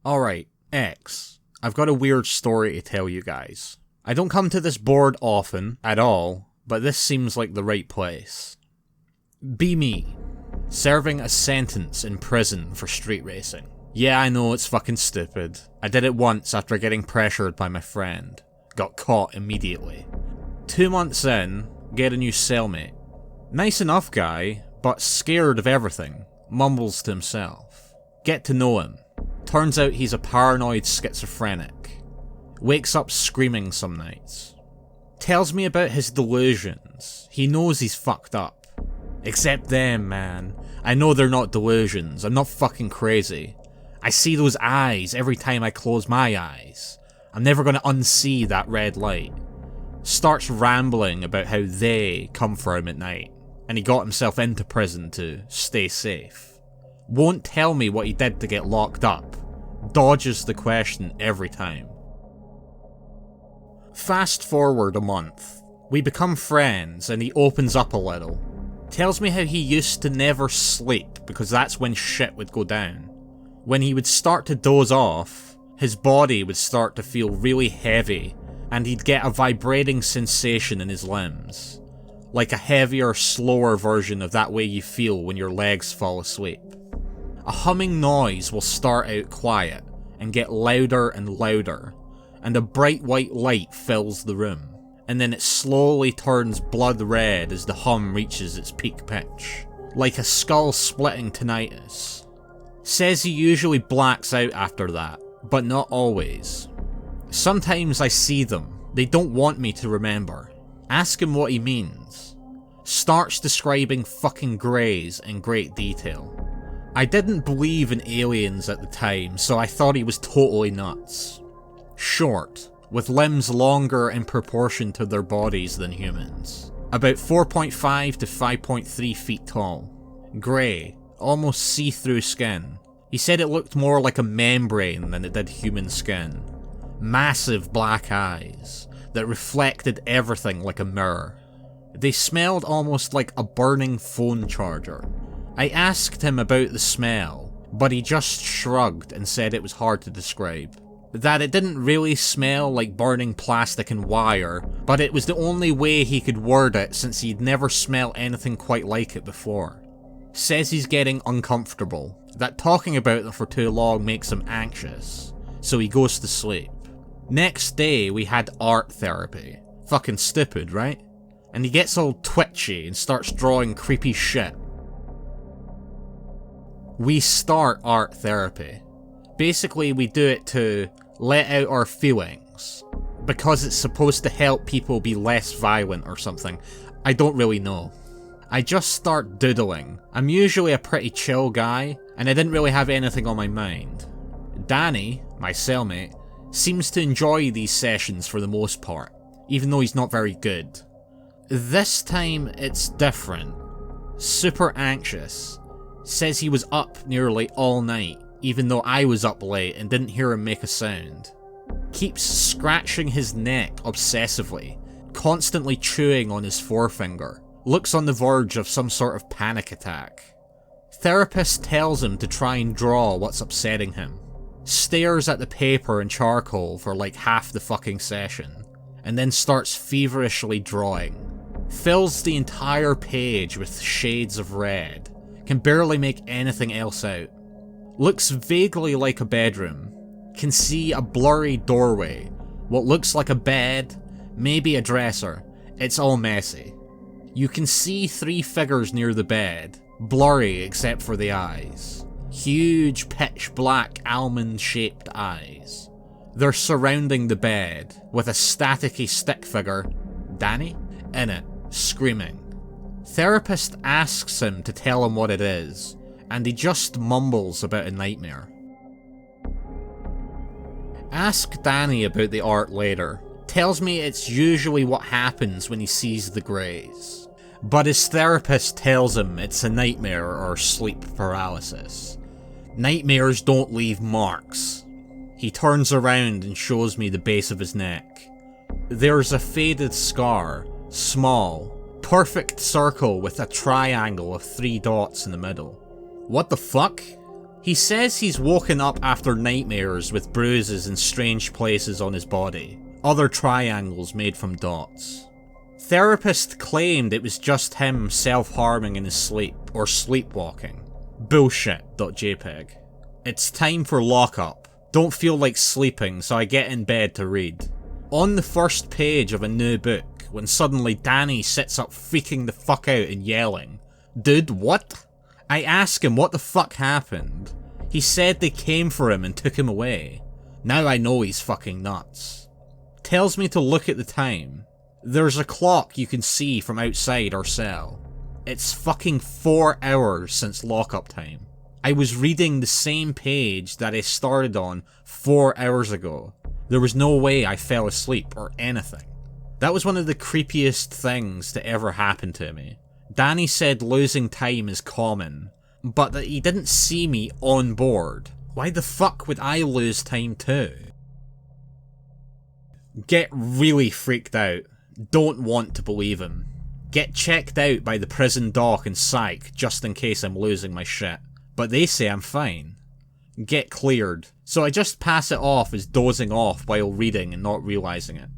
Alright, X. I've got a weird story to tell you guys. I don't come to this board often, at all, but this seems like the right place. Be me. Serving a sentence in prison for street racing. Yeah, I know it's fucking stupid. I did it once after getting pressured by my friend. Got caught immediately. 2 months in, get a new cellmate. Nice enough guy, but scared of everything. Mumbles to himself. Get to know him. Turns out he's a paranoid schizophrenic. Wakes up screaming some nights. Tells me about his delusions. He knows he's fucked up. Except them, man. I know they're not delusions. I'm not fucking crazy. I see those eyes every time I close my eyes. I'm never gonna unsee that red light. Starts rambling about how they come for him at night, and he got himself into prison to stay safe. Won't tell me what he did to get locked up. Dodges the question every time. Fast forward a month. We become friends and he opens up a little. Tells me how he used to never sleep because that's when shit would go down. When he would start to doze off, his body would start to feel really heavy and he'd get a vibrating sensation in his limbs. Like a heavier, slower version of that way you feel when your legs fall asleep. A humming noise will start out quiet and get louder and louder, and a bright white light fills the room, and then it slowly turns blood red as the hum reaches its peak pitch, like a skull-splitting tinnitus. Says he usually blacks out after that, but not always. Sometimes I see them, they don't want me to remember. Ask him what he means. Starts describing fucking greys in great detail. I didn't believe in aliens at the time, so I thought he was totally nuts. Short, with limbs longer in proportion to their bodies than humans. About 4.5 to 5.3 feet tall. Grey, almost see-through skin. He said it looked more like a membrane than it did human skin. Massive black eyes that reflected everything like a mirror. They smelled almost like a burning phone charger. I asked him about the smell, but he just shrugged and said it was hard to describe. That it didn't really smell like burning plastic and wire, but it was the only way he could word it since he'd never smelled anything quite like it before. Says he's getting uncomfortable, that talking about them for too long makes him anxious, so he goes to sleep. Next day we had art therapy. Fucking stupid, right? And he gets all twitchy and starts drawing creepy shit. We start art therapy. Basically we do it to let out our feelings, because it's supposed to help people be less violent or something. I don't really know. I just start doodling. I'm usually a pretty chill guy, and I didn't really have anything on my mind. Danny, my cellmate, seems to enjoy these sessions for the most part, even though he's not very good. This time it's different. Super anxious. Says he was up nearly all night, even though I was up late and didn't hear him make a sound. Keeps scratching his neck obsessively, constantly chewing on his forefinger. Looks on the verge of some sort of panic attack. Therapist tells him to try and draw what's upsetting him. Stares at the paper and charcoal for like half the fucking session, and then starts feverishly drawing. Fills the entire page with shades of red. Can barely make anything else out. Looks vaguely like a bedroom. Can see a blurry doorway. What looks like a bed, maybe a dresser. It's all messy. You can see 3 figures near the bed, blurry except for the eyes. Huge pitch black almond shaped eyes. They're surrounding the bed, with a staticky stick figure, Danny, in it, screaming. Therapist asks him to tell him what it is, and he just mumbles about a nightmare. Ask Danny about the art later. Tells me it's usually what happens when he sees the greys. But his therapist tells him it's a nightmare or sleep paralysis. Nightmares don't leave marks. He turns around and shows me the base of his neck. There's a faded scar, small, perfect circle with a triangle of 3 dots in the middle. What the fuck? He says he's woken up after nightmares with bruises in strange places on his body, other triangles made from dots. Therapist claimed it was just him self-harming in his sleep, or sleepwalking. Bullshit.jpg. It's time for lockup. Don't feel like sleeping, so I get in bed to read. On the first page of a new book, when suddenly Danny sits up freaking the fuck out and yelling, "Dude, what?" I ask him what the fuck happened. He said they came for him and took him away. Now I know he's fucking nuts. Tells me to look at the time. There's a clock you can see from outside our cell. It's fucking 4 hours since lockup time. I was reading the same page that I started on 4 hours ago. There was no way I fell asleep or anything. That was one of the creepiest things to ever happen to me. Danny said losing time is common, but that he didn't see me on board. Why the fuck would I lose time too? Get really freaked out. Don't want to believe him. Get checked out by the prison doc and psych just in case I'm losing my shit, but they say I'm fine. Get cleared, so I just pass it off as dozing off while reading and not realising it.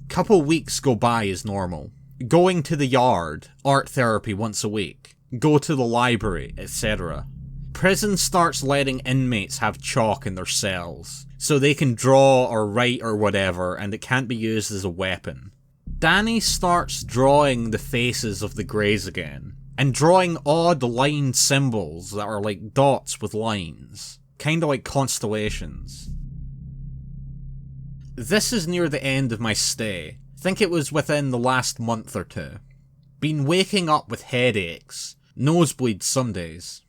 Couple weeks go by as normal. Going to the yard, art therapy once a week, go to the library, etc. Prison starts letting inmates have chalk in their cells, so they can draw or write or whatever and it can't be used as a weapon. Danny starts drawing the faces of the Greys again, and drawing odd lined symbols that are like dots with lines, kinda like constellations. This is near the end of my stay. Think it was within the last month or two. Been waking up with headaches, nosebleeds some days.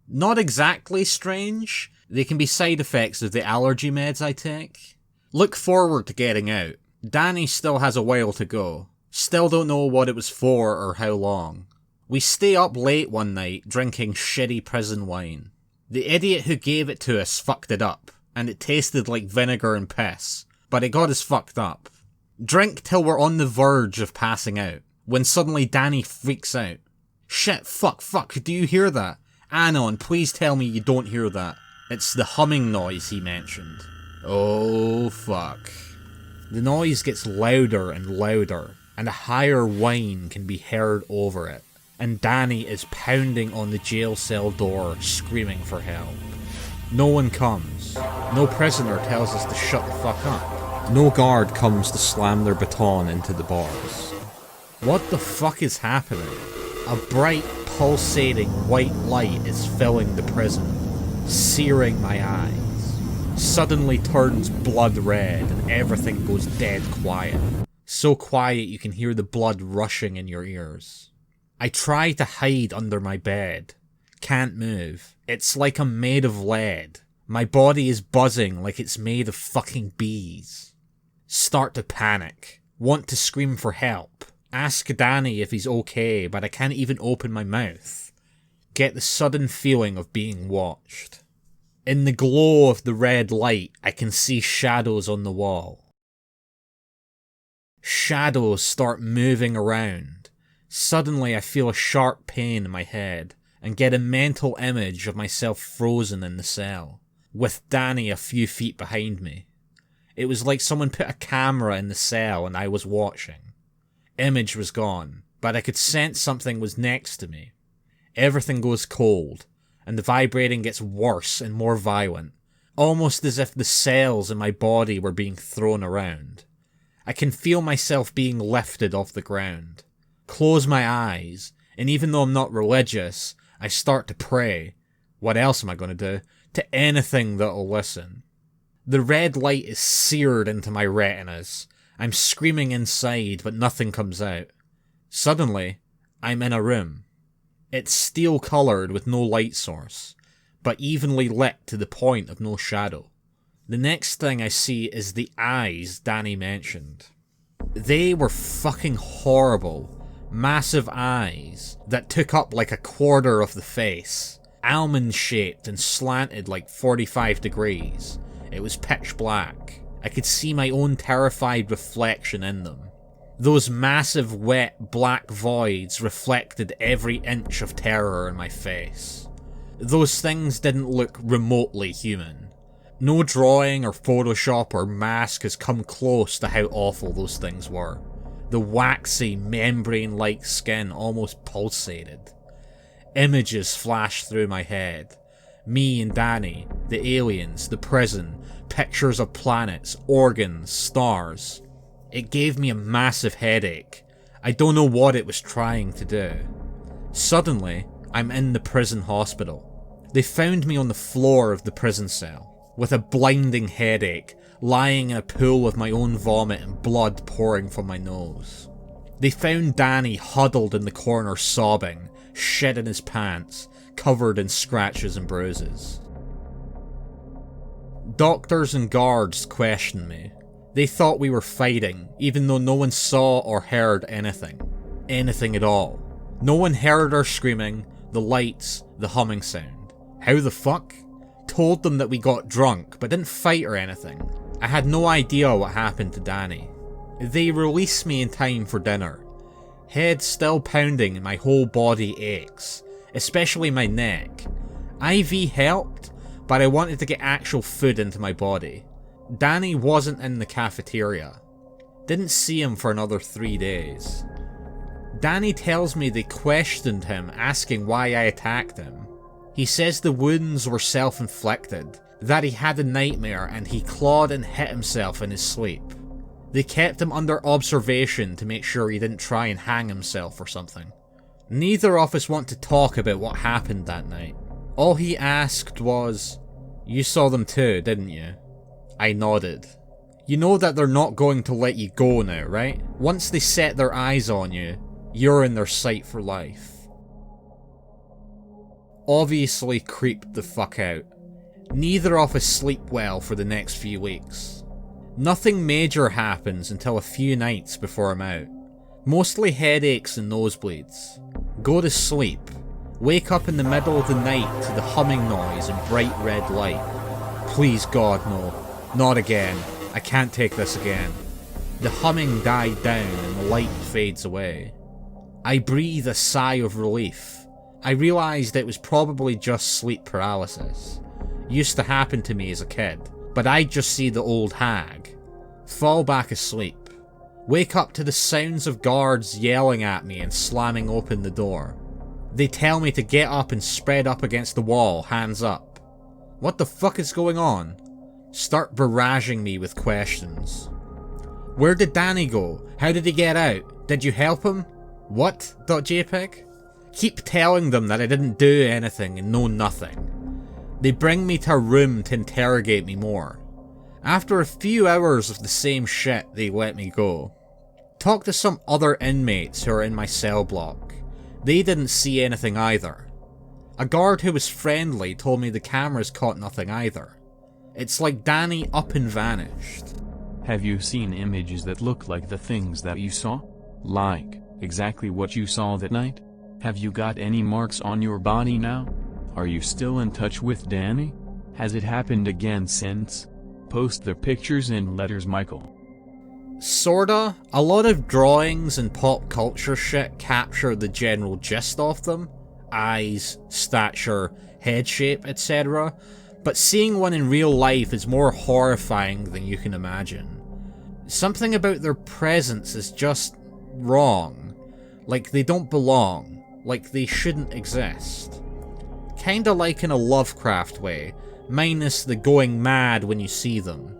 Not exactly strange, they can be side effects of the allergy meds I take. Look forward to getting out. Danny still has a while to go. Still don't know what it was for or how long. We stay up late one night drinking shitty prison wine. The idiot who gave it to us fucked it up, and it tasted like vinegar and piss, but it got us fucked up. Drink till we're on the verge of passing out, when suddenly Danny freaks out. Shit, fuck, do you hear that? Anon, please tell me you don't hear that. It's the humming noise he mentioned. Oh fuck. The noise gets louder and louder, and a higher whine can be heard over it, and Danny is pounding on the jail cell door, screaming for help. No one comes. No prisoner tells us to shut the fuck up. No guard comes to slam their baton into the bars. What the fuck is happening? A bright, pulsating white light is filling the prison, searing my eyes. Suddenly turns blood red and everything goes dead quiet. So quiet you can hear the blood rushing in your ears. I try to hide under my bed. Can't move. It's like I'm made of lead. My body is buzzing like it's made of fucking bees. Start to panic. Want to scream for help. Ask Danny if he's okay, but I can't even open my mouth. Get the sudden feeling of being watched. In the glow of the red light, I can see shadows on the wall. Shadows start moving around. Suddenly I feel a sharp pain in my head, and get a mental image of myself frozen in the cell, with Danny a few feet behind me. It was like someone put a camera in the cell and I was watching. Image was gone, but I could sense something was next to me. Everything goes cold, and the vibrating gets worse and more violent, almost as if the cells in my body were being thrown around. I can feel myself being lifted off the ground. Close my eyes, and even though I'm not religious, I start to pray. What else am I going to do? To anything that'll listen. The red light is seared into my retinas. I'm screaming inside, but nothing comes out. Suddenly, I'm in a room. It's steel-coloured with no light source, but evenly lit to the point of no shadow. The next thing I see is the eyes Danny mentioned. They were fucking horrible. Massive eyes that took up like a quarter of the face. Almond-shaped and slanted like 45 degrees. It was pitch black. I could see my own terrified reflection in them. Those massive wet black voids reflected every inch of terror in my face. Those things didn't look remotely human. No drawing or Photoshop or mask has come close to how awful those things were. The waxy, membrane-like skin almost pulsated. Images flashed through my head. Me and Danny, the aliens, the prison, pictures of planets, organs, stars. It gave me a massive headache. I don't know what it was trying to do. Suddenly, I'm in the prison hospital. They found me on the floor of the prison cell, with a blinding headache, lying in a pool of my own vomit and blood pouring from my nose. They found Danny huddled in the corner sobbing, shit in his pants, covered in scratches and bruises. Doctors and guards questioned me. They thought we were fighting, even though no one saw or heard anything. Anything at all. No one heard our screaming, the lights, the humming sound. How the fuck? Told them that we got drunk, but didn't fight or anything. I had no idea what happened to Danny. They released me in time for dinner. Head still pounding and my whole body aches, especially my neck. IV helped, but I wanted to get actual food into my body. Danny wasn't in the cafeteria. Didn't see him for another 3 days. Danny tells me they questioned him, asking why I attacked him. He says the wounds were self-inflicted, that he had a nightmare and he clawed and hit himself in his sleep. They kept him under observation to make sure he didn't try and hang himself or something. Neither of us want to talk about what happened that night. All he asked was, "You saw them too, didn't you?" I nodded. You know that they're not going to let you go now, right? Once they set their eyes on you, you're in their sight for life. Obviously creeped the fuck out. Neither of us sleep well for the next few weeks. Nothing major happens until a few nights before I'm out. Mostly headaches and nosebleeds. Go to sleep. Wake up in the middle of the night to the humming noise and bright red light. Please God, no. Not again. I can't take this again. The humming died down and the light fades away. I breathe a sigh of relief. I realised it was probably just sleep paralysis. Used to happen to me as a kid, but I'd just see the old hag. Fall back asleep. Wake up to the sounds of guards yelling at me and slamming open the door. They tell me to get up and spread up against the wall, hands up. What the fuck is going on? Start barraging me with questions. Where did Danny go? How did he get out? Did you help him? What? .jpg? Keep telling them that I didn't do anything and know nothing. They bring me to a room to interrogate me more. After a few hours of the same shit, they let me go. Talk to some other inmates who are in my cell block. They didn't see anything either. A guard who was friendly told me the cameras caught nothing either. It's like Danny up and vanished. Have you seen images that look like the things that you saw? Like, exactly what you saw that night? Have you got any marks on your body now? Are you still in touch with Danny? Has it happened again since? Post their pictures and letters, Michael. Sorta. A lot of drawings and pop culture shit capture the general gist of them. Eyes, stature, head shape, etc. But seeing one in real life is more horrifying than you can imagine. Something about their presence is just wrong. Like they don't belong. Like they shouldn't exist. Kinda like in a Lovecraft way, minus the going mad when you see them.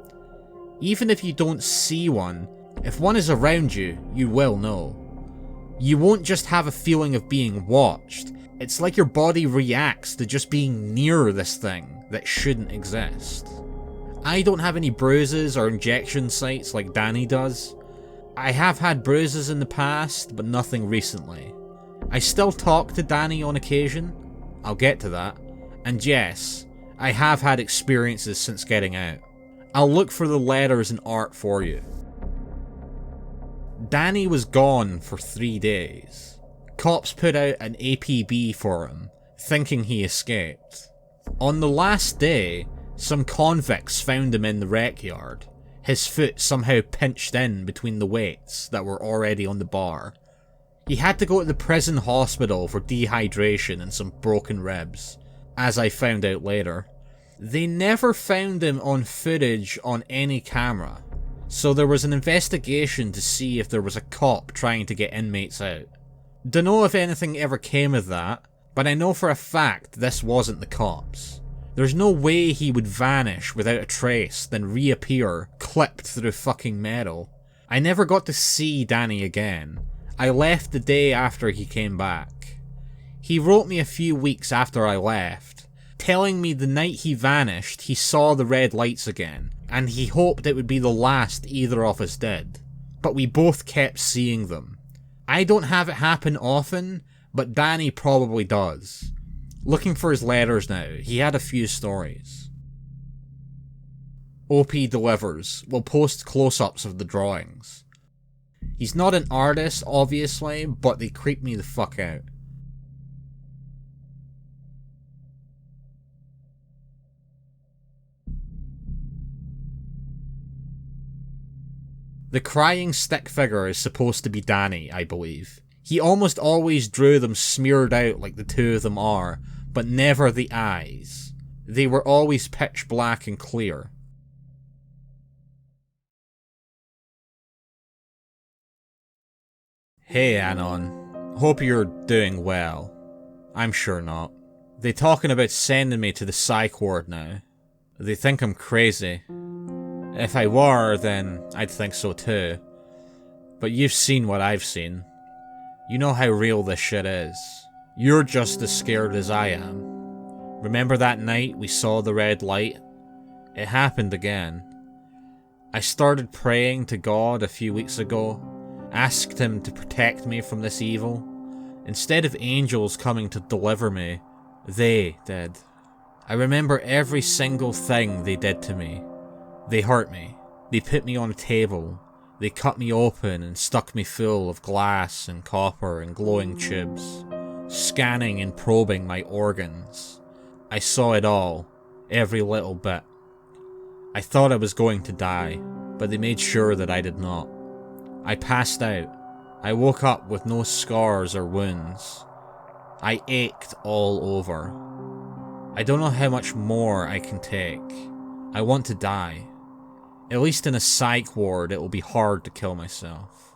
Even if you don't see one, if one is around you, you will know. You won't just have a feeling of being watched. It's like your body reacts to just being near this thing that shouldn't exist. I don't have any bruises or injection sites like Danny does. I have had bruises in the past, but nothing recently. I still talk to Danny on occasion. I'll get to that. And yes, I have had experiences since getting out. I'll look for the letters and art for you. Danny was gone for 3 days. Cops put out an APB for him, thinking he escaped. On the last day, some convicts found him in the rec yard. his foot somehow pinched in between the weights that were already on the bar. He had to go to the prison hospital for dehydration and some broken ribs, as I found out later. They never found him on footage on any camera, so there was an investigation to see if there was a cop trying to get inmates out. Dunno if anything ever came of that, but I know for a fact this wasn't the cops. There's no way he would vanish without a trace, then reappear, clipped through fucking metal. I never got to see Danny again. I left the day after he came back. He wrote me a few weeks after I left, telling me the night he vanished he saw the red lights again, and he hoped it would be the last either of us did. But we both kept seeing them. I don't have it happen often, but Danny probably does. Looking for his letters now, he had a few stories. OP delivers. We'll post close-ups of the drawings. He's not an artist, obviously, but they creep me the fuck out. The crying stick figure is supposed to be Danny, I believe. He almost always drew them smeared out like the two of them are, but never the eyes. They were always pitch black and clear. Hey Anon, hope you're doing well. I'm sure not. They talking about sending me to the psych ward now. They think I'm crazy. If I were, then I'd think so too. But you've seen what I've seen. You know how real this shit is. You're just as scared as I am. Remember that night we saw the red light? It happened again. I started praying to God a few weeks ago, asked him to protect me from this evil. Instead of angels coming to deliver me, they did. I remember every single thing they did to me. They hurt me. They put me on a table. They cut me open and stuck me full of glass and copper and glowing tubes, scanning and probing my organs. I saw it all, every little bit. I thought I was going to die, but they made sure that I did not. I passed out. I woke up with no scars or wounds. I ached all over. I don't know how much more I can take. I want to die. At least in a psych ward it will be hard to kill myself.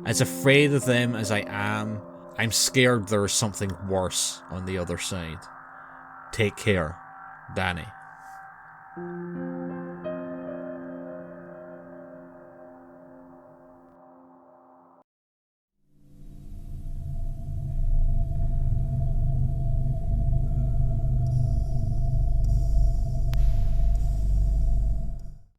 As afraid of them as I am, I'm scared there is something worse on the other side. Take care, Danny.